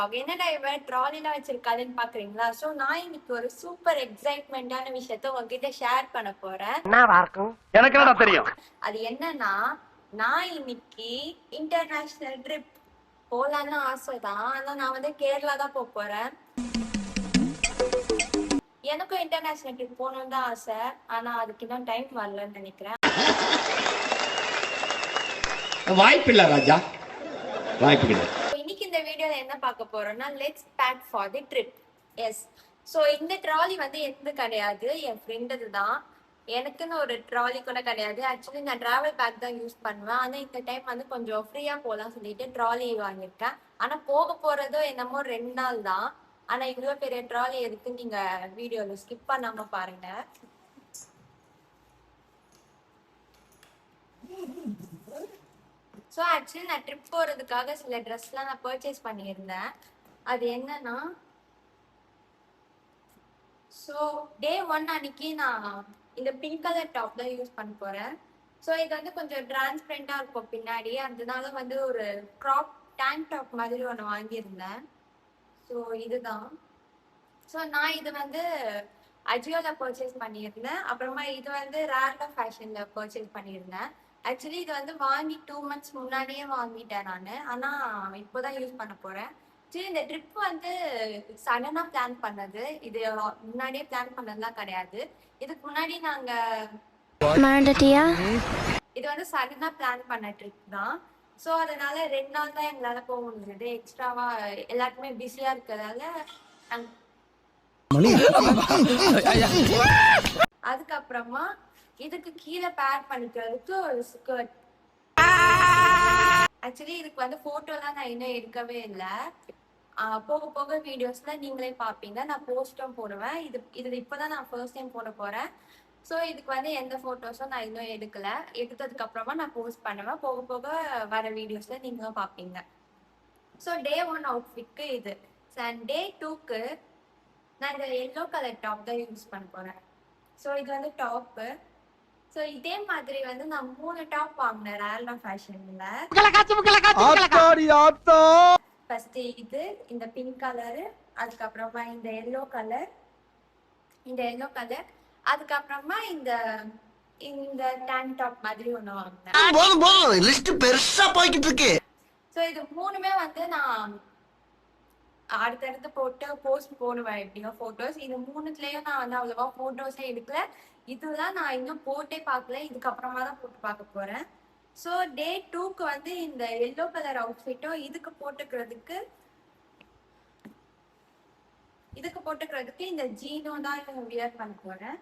vlog. என்னடா இவ ட்ராலிலாம் வச்சிருக்காதுன்னு பாக்குறீங்களா? ஸோ நான் இன்னைக்கு ஒரு சூப்பர் எக்ஸைட்மெண்டான விஷயத்த உங்ககிட்ட ஷேர் பண்ண போறேன். என்னவா இருக்கும்? எனக்கு என்னடா தெரியும்? அது என்னன்னா, நான் இன்னைக்கு இன்டர்நேஷனல் ட்ரிப் போலான்னு ஆசைதான். ஆனா நான் வந்து கேரளா தான் போறேன். எனக்கும் இன்டர்நேஷனல் ட்ரிப் போகணும்னு தான் ஆசை. ஆனா அதுக்கு இன்னும் டைம் வரலன்னு நினைக்கிறேன். வாய்ப்பில்லை ராஜா, வாய்ப்பு கிடையாது. இன்னைக்கு இந்த வீடியோல என்ன பார்க்க போறோம்னா, let's pack for the trip. Yes. So இந்த ட்ராலி வந்து எந்த கிடையாது, என் ஃப்ரெண்டது தான். எனக்குன்னு ஒரு ட்ராலி கூட கிடையாது. ஆக்சுவலி நான் டிராவல் பேக் தான் யூஸ் பண்ணுவேன். ஆனால் இந்த டைம் வந்து கொஞ்சம் ஃப்ரீயாக போகலாம் சொல்லிட்டு ட்ராலி வாங்கியிருக்கேன். ஆனால் போக போகிறதோ என்னமோ 2 நாள் தான். ஆனால் இவ்வளோ பெரிய ட்ராலி எதுக்கு நீங்கள் வீடியோவில் ஸ்கிப் பண்ணாமல் பாருங்க. ஸோ ஆக்சுவலி நான் ட்ரிப் போகிறதுக்காக சில ட்ரெஸ்லாம் நான் பர்ச்சேஸ் பண்ணியிருந்தேன். அது என்னன்னா, ஸோ டே 1 அன்னைக்கு நான் இந்த பிங்க் கலர் டாப் தான் யூஸ் பண்ண போகிறேன். ஸோ இது வந்து கொஞ்சம் டிரான்ஸ்பரண்டாக இருக்கும் பின்னாடி. அதனால வந்து ஒரு க்ராப் டேங்க் டாப் மாதிரி ஒன்று வாங்கியிருந்தேன். ஸோ இதுதான். ஸோ நான் இது வந்து அஜியோவில் பர்ச்சேஸ் பண்ணியிருந்தேன். அப்புறமா இது வந்து ரேண்டா ஃபேஷனில் பர்ச்சேஸ் பண்ணியிருந்தேன். ஆக்சுவலி இது வந்து வாங்கி 2 months முன்னாடியே வாங்கிட்டேன் நான். ஆனால் இப்போதான் யூஸ் பண்ண போகிறேன். சரி, இந்த ட்ரிப் வந்து சடனாக பிளான் பண்ணது. இது முன்னாடியே பிளான் பண்ணதுலாம் கிடையாது. இதுக்கு முன்னாடி இது வந்து சடனாக பிளான் பண்ண ட்ரிப் தான். ஸோ அதனால 2 நாள் தான் எங்களால் போக முடிஞ்சது. எக்ஸ்ட்ராவா எல்லாருக்குமே பிஸியாக இருக்கிறதால அதுக்கப்புறமா இதுக்கு கீழே பேர் பண்ணிக்கிறதுக்கு ஒரு ஸ்கர்ட். ஆக்சுவலி இதுக்கு வந்து போட்டோலாம் நான் இன்னும் எடுக்கவே இல்லை. போக போக வீடியோஸ்ல நீங்களே பார்ப்பீங்க. நான் போஸ்டும் போடுவேன். இது இப்போதான் நான் ஃபர்ஸ்ட் டைம் போட போறேன். ஸோ இதுக்கு வந்து எந்த ஃபோட்டோஸும் நான் இன்னும் எடுக்கல. எடுத்ததுக்கு அப்புறமா நான் போஸ்ட் பண்ணுவேன். போக போக வர வீடியோஸ்ல நீங்களும் பார்ப்பீங்க. ஸோ டே 1 அவுட்ஃபிட்க்கு இது. டே 2க்கு நான் இந்த எல்லோ கலர் டாப் தான் யூஸ் பண்ண போறேன். ஸோ இது வந்து டாப்பு. ஸோ இதே மாதிரி வந்து நான் 3 டாப் வாங்கினேன் ரேண்டா ஃபேஷன்ல. ஃபர்ஸ்ட் இது இந்த பிங்க் கலரு, அதுக்கப்புறமா இந்த எல்லோ கலர், அதுக்கப்புறமா இந்த டேங்க் டாப் மாதிரி ஒன்று வாங்கினேன். லிஸ்ட் பெருசா போய்கிட்டு இருக்கு. ஸோ இது 3மே வந்து நான் அடுத்தடுத்து போட்டு போஸ்ட் போடுவேன் எப்படியோ ஃபோட்டோஸ். இது 3த்துலேயும் நான் வந்து அவ்வளோவா ஃபோட்டோஸே எடுக்கல. இதுதான் நான் இன்னும் போட்டே பார்க்கல. இதுக்கப்புறமா தான் போட்டு பார்க்க போகிறேன். ஸோ டே 2க்கு வந்து இந்த எல்லோ கலர் அவுட்ஃபிட்டும் இதுக்கு போட்டுக்கிறதுக்கு இந்த ஜீனும் தான் வியர் பண்ண போகிறேன்.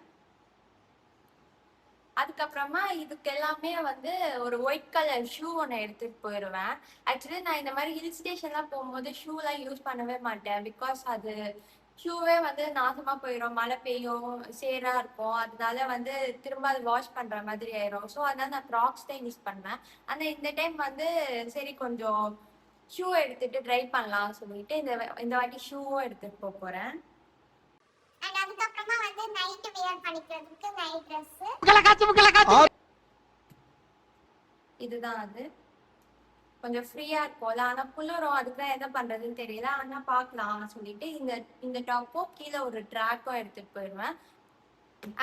அதுக்கப்புறமா இதுக்கு எல்லாமே வந்து ஒரு ஒயிட் கலர் ஷூ ஒன்று எடுத்துட்டு போயிடுவேன். ஆக்சுவலி நான் இந்த மாதிரி ஹில் ஸ்டேஷன்லாம் போகும்போது ஷூலாம் யூஸ் பண்ணவே மாட்டேன். பிகாஸ் அது ஷூவே வந்து நாசமாக போயிடும், மழை பெய்யும், சேராக இருக்கும். அதனால வந்து திரும்ப அது வாஷ் பண்ணுற மாதிரி ஆயிரும். ஸோ அதனால நான் க்ராக்ஸ் தான் யூஸ் பண்ணுவேன். ஆனால் இந்த டைம் வந்து சரி கொஞ்சம் ஷூ எடுத்துட்டு ட்ரை பண்ணலாம் சொல்லிட்டு இந்த வாட்டி ஷூவும் எடுத்துட்டு போகிறேன். அதுக்கப்புறமா வந்து நைட் வியர் பண்ணிக்கிறதுக்கு நைட் ட்ரெஸ். இதுதான் அது. கொஞ்சம் ஃப்ரீயா இருக்கும்ல, ஆனா குளிரும். அதுக்குதான் என்ன பண்றதுன்னு தெரியல. ஆனா பாக்கலாம் சொல்லிட்டு இந்த டாப்பும் கீழே ஒரு ட்ராக்கும் எடுத்துட்டு போயிடுவேன்.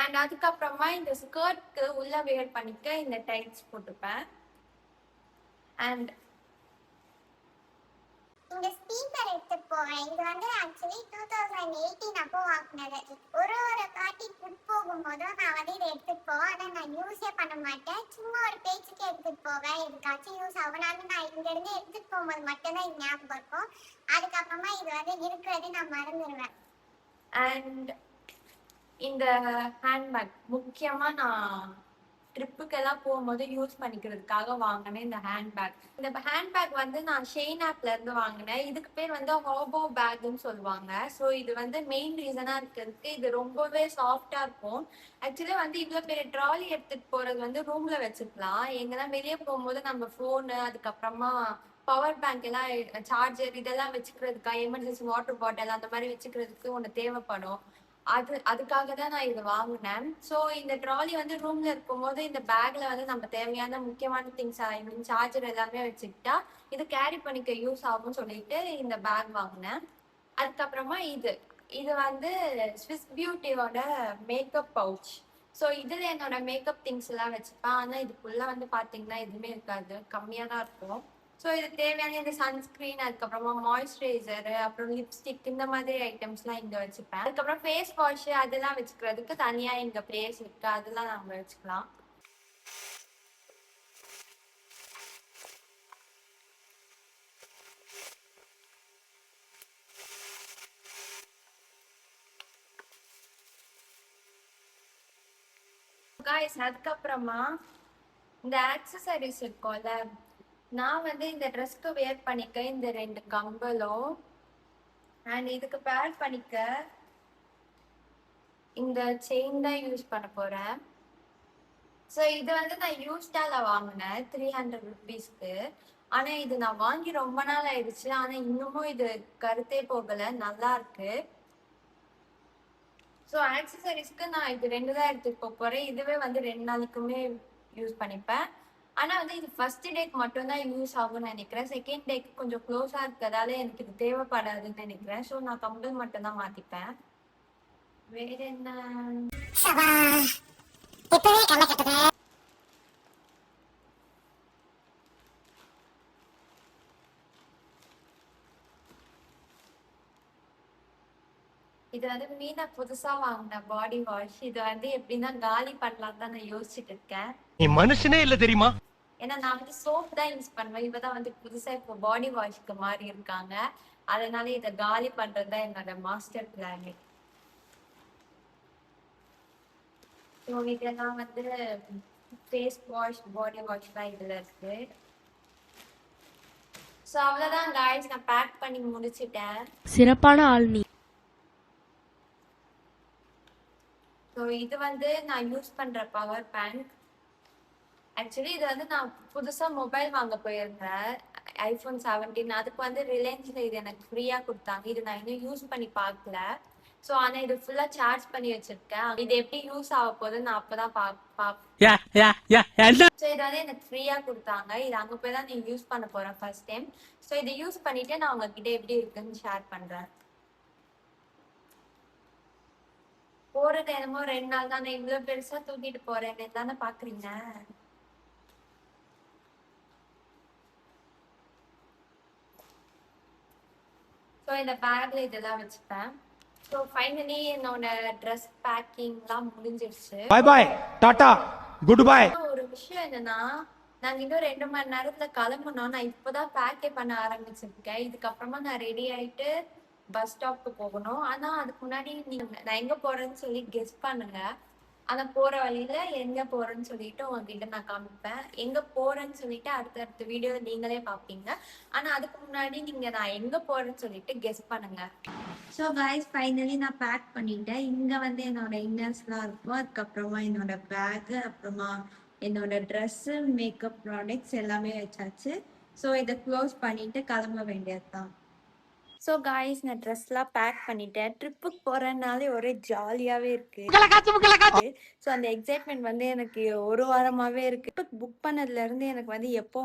அண்ட் அதுக்கப்புறமா இந்த ஸ்கர்ட்க்கு உள்ள வியர் பண்ணிக்க இந்த டைட்ஸ் போட்டுப்பேன். அண்ட் இந்த ஸ்பீக்கர் எடுத்துட்டு போவேன். இது வந்து ஆக்சுவலி 2018 அப்போ வாங்கினது. ஒரு காட்டி ட்ரிப் போகும்போதும் நான் வந்து இதை எடுத்துட்டு போவேன். ஆனால் நான் யூஸே பண்ண மாட்டேன். சும்மா ஒரு பேச்சுக்கு எடுத்துட்டு போவேன். எதுக்காச்சும் யூஸ் ஆகணும்னு நான் இங்கேருந்து எடுத்துட்டு போகும்போது மட்டும்தான் இது ஞாபகம் இருக்கும். அதுக்கப்புறமா இது வந்து இருக்கிறது நான் மறந்துடுவேன். அண்ட் இந்த ஹேண்ட்பேக் முக்கியமாக நான் ட்ரிப்புக்கெல்லாம் போகும்போது யூஸ் பண்ணிக்கிறதுக்காக வாங்கினேன் இந்த ஹேண்ட்பேக். இந்த ஹேண்ட்பேக் வந்து நான் ஷெயின் ஆப்லேருந்து வாங்கினேன். இதுக்கு பேர் வந்து ஹாபோ பேக்குன்னு சொல்லுவாங்க. ஸோ இது வந்து மெயின் ரீசனாக இருக்கிறதுக்கு இது ரொம்பவே சாஃப்டாக இருக்கும். ஆக்சுவலி வந்து இவ்வளோ பெரிய ட்ராலி எடுத்துகிட்டு போகிறது வந்து ரூமில் வச்சுக்கலாம். எங்கன்னா வெளியே போகும்போது நம்ம ஃபோனு, அதுக்கப்புறமா பவர் பேங்க் எல்லாம், சார்ஜர் இதெல்லாம் வச்சுக்கிறதுக்காக, எமர்ஜென்சி வாட்டர் பாட்டில் அந்த மாதிரி வச்சுக்கிறதுக்கு ஒன்று தேவைப்படும். அதுக்காக தான் நான் இது வாங்கினேன். ஸோ இந்த ட்ராலி வந்து ரூம்ல இருக்கும்போது இந்த பேக்ல வந்து நம்ம தேவையான முக்கியமான திங்ஸ் ஐ மீன் சார்ஜர் எல்லாமே வச்சுக்கிட்டா இது கேரி பண்ணிக்க யூஸ் ஆகும்னு சொல்லிட்டு இந்த பேக் வாங்கினேன். அதுக்கப்புறமா இது வந்து ஸ்விஸ் பியூட்டியோட மேக்கப் பவுச். ஸோ இதுல என்னோட மேக்கப் திங்ஸ் எல்லாம் வச்சுப்பேன். ஆனா இதுக்குள்ள வந்து பாத்தீங்கன்னா எதுவுமே இருக்காது, கம்மியா தான் இருக்கும். ஸோ இது தேவையான இந்த சன்ஸ்கிரீன், அதுக்கப்புறமா மாய்ஸ்சரைசர், அப்புறம் லிப்ஸ்டிக் இந்த மாதிரி ஐட்டம்ஸ்லாம் இங்க வச்சுப்பேன். அதுக்கப்புறம் ஃபேஸ் வாஷ் அதெல்லாம் வச்சுக்கிறதுக்கு தனியா இங்க பிளேஸ் இருக்கு, அதெல்லாம் நம்ம வச்சுக்கலாம். காய்ஸ் அதுக்கப்புறமா இந்த ஆக்சசரிஸ் இருக்கும்ல, நான் வந்து இந்த ட்ரெஸ்க்கு வேர் பண்ணிக்க இந்த 2 கம்பலும் அண்ட் இதுக்கு பேர் பண்ணிக்க இந்த செயின் தான் யூஸ் பண்ண போறேன். ஸோ இது வந்து நான் யூஸ்டால வாங்கினேன் 300 ருபீஸ்க்கு. ஆனா இது நான் வாங்கி ரொம்ப நாள் ஆயிடுச்சு. ஆனா இன்னமும் இது கருத்தே போகல, நல்லா இருக்கு. ஸோ ஆக்சசரிஸ்க்கு நான் இது 2 தான் எடுத்துட்டு போறேன். இதுவே வந்து 2 நாளைக்குமே யூஸ் பண்ணிப்பேன். ஆனா வந்து இது ஃபர்ஸ்ட் டேக்கு மட்டும் தான் யூஸ் ஆகும்னு நினைக்கிறேன். செகண்ட் டேக்கு கொஞ்சம் க்ளோஸா இருக்கிறதால எனக்கு இது தேவைப்படாதுன்னு நினைக்கிறேன். ஸோ நான் கம்பல் மட்டும் தான் மாத்திப்பேன். வேற என்ன? இது வந்து மீனா புதுசா வாங்கின பாடி வாஷ். இது வந்து எப்படின்னா காலி பண்ணலாம் தான் நான் யோசிச்சுட்டு இருக்கேன். நீ மனுஷனே இல்ல தெரியுமா? ஏன்னா நான் வந்து சோப் தான் யூஸ் பண்ணுவேன். இவதான் வந்து புதுசா இப்போ பாடி வாஷ்க்கு மாறி இருக்காங்க. அதனால இதை காலி பண்றது தான் என்னோட மாஸ்டர் பிளான். ஸோ இதெல்லாம் வந்து ஃபேஸ் வாஷ், பாடி வாஷ் தான் இதுல இருக்கு. ஸோ அவ்வளோதான் காய்ஸ், நான் பேக் பண்ணி முடிச்சிட்டேன். சிறப்பான ஆள் நீ. ஸோ இது வந்து நான் யூஸ் பண்ற பவர் பேங்க். ஆக்சுவலி இது வந்து நான் புதுசா மொபைல் வாங்க போயிருந்தேன், ஐஃபோன் 17. அதுக்கு வந்து ரிலையன்ஸ்ல இது எனக்கு ஃப்ரீயா கொடுத்தாங்க. இது நான் இன்னும் யூஸ் பண்ணி பார்க்கல. ஸோ ஆனா இது ஃபுல்லா சார்ஜ் பண்ணி வச்சிருக்கேன். இது எப்படி யூஸ் ஆக போகுது நான் அப்பதான் ஸோ இது வந்து எனக்கு ஃப்ரீயா கொடுத்தாங்க. இது அங்க போய் தான் நீங்க யூஸ் பண்ண போறேன் ஃபர்ஸ்ட் டைம். ஸோ இதை யூஸ் பண்ணிட்டு நான் உங்ககிட்ட எப்படி இருக்குன்னு ஷேர் பண்றேன். போறது என்னமோ 2 நாள் தானே, இவ்வளவு பெருசா தூக்கிட்டு போறேன்னு தானே பாக்குறீங்க. ஸோ இந்த பேக்ல இதெல்லாம் வச்சுப்பேன். ஸோ ஃபைனலி என்னோட ட்ரெஸ் பேக்கிங்லாம் முடிஞ்சிருச்சு. பை பை, டாடா, குட் பை. ஒரு விஷயம் என்னன்னா, நாங்க இன்னும் 2 மணி நேரத்துல கிளம்பணும். நான் இப்பதான் பேக்கே பண்ண ஆரம்பிச்சிருக்கேன். இதுக்கப்புறமா நான் ரெடி ஆயிட்டு பஸ் ஸ்டாப்க்கு போகணும். ஆனா அதுக்கு முன்னாடி நான் எங்க போறேன்னு சொல்லி கெஸ் பண்ணுங்க. ஆனா போற வழியில எங்க போறேன்னு சொல்லிட்டு உங்ககிட்ட நான் காமிப்பேன். எங்க போறேன்னு சொல்லிட்டு அடுத்தடுத்த வீடியோ நீங்களே பாப்பீங்க. ஆனா அதுக்கு முன்னாடி நீங்க நான் எங்க போறேன்னு சொல்லிட்டு கெஸ் பண்ணுங்க. ஸோ கைஸ் ஃபைனலி நான் பேக் பண்ணிட்டேன். இங்க வந்து என்னோட இன்னர்ஸ்லாம் இருக்கும், அதுக்கப்புறமா என்னோட பேக்கு, அப்புறமா என்னோட ட்ரெஸ்ஸு, மேக்கப் ப்ராடக்ட்ஸ் எல்லாமே வச்சாச்சு. ஸோ இதை க்ளோஸ் பண்ணிட்டு கிளம்ப வேண்டியது தான். ஸோ காய்ஸ் நான் ட்ரெஸ்லாம் பேக் பண்ணிட்டேன். ட்ரிப்புக்கு போகிறனாலே ஒரே ஜாலியாகவே இருக்கு. ஸோ அந்த எக்ஸைட்மெண்ட் வந்து எனக்கு ஒரு வாரமாகவே இருக்கு. இப்போ புக் பண்ணதுலேருந்து எனக்கு வந்து எப்போ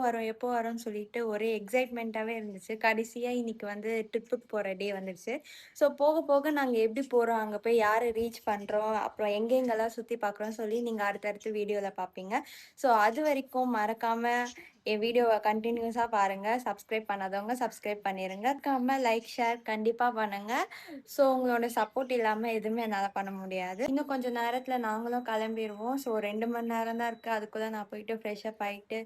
வரோம்னு சொல்லிட்டு ஒரே எக்ஸைட்மெண்ட்டாகவே இருந்துச்சு. கடைசியாக இன்னைக்கு வந்து ட்ரிப்புக்கு போகிற டே வந்துடுச்சு. ஸோ போக போக நாங்கள் எப்படி போகிறோம், அங்கே போய் யாரை ரீச் பண்ணுறோம், அப்புறம் எங்கெங்கெல்லாம் சுற்றி பார்க்குறோன்னு சொல்லி நீங்கள் அடுத்தடுத்து வீடியோவில் பார்ப்பீங்க. ஸோ அது வரைக்கும் மறக்காமல் என் வீடியோவை கண்டினியூஸாக பாருங்கள். சப்ஸ்கிரைப் பண்ணாதவங்க சப்ஸ்கிரைப் பண்ணிடுங்க. லைக் ஷேர் கண்டிப்பாக பண்ணுங்கள். ஸோ உங்களோட சப்போர்ட் இல்லாமல் எதுவுமே என்னால் பண்ண முடியாது. இன்னும் கொஞ்சம் நேரத்தில் நாங்களும் கிளம்பிடுவோம். ஸோ 2 மணி நேரம் தான் இருக்குது. அதுக்குள்ளே நான் போயிட்டு ஃப்ரெஷ்அப் ஆகிட்டு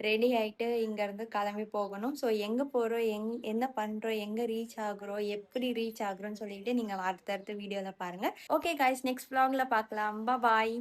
ரெடி ஆகிட்டு இங்கேருந்து கிளம்பி போகணும். ஸோ எங்கே போகிறோம், என்ன பண்ணுறோம், எங்கே ரீச் ஆகுறோம், எப்படி ரீச் ஆகுறோன்னு சொல்லிட்டு நீங்கள் அடுத்தடுத்த வீடியோவில் பாருங்கள். ஓகே காய்ஸ், நெக்ஸ்ட் vlogல பார்க்கலாம். பாய்.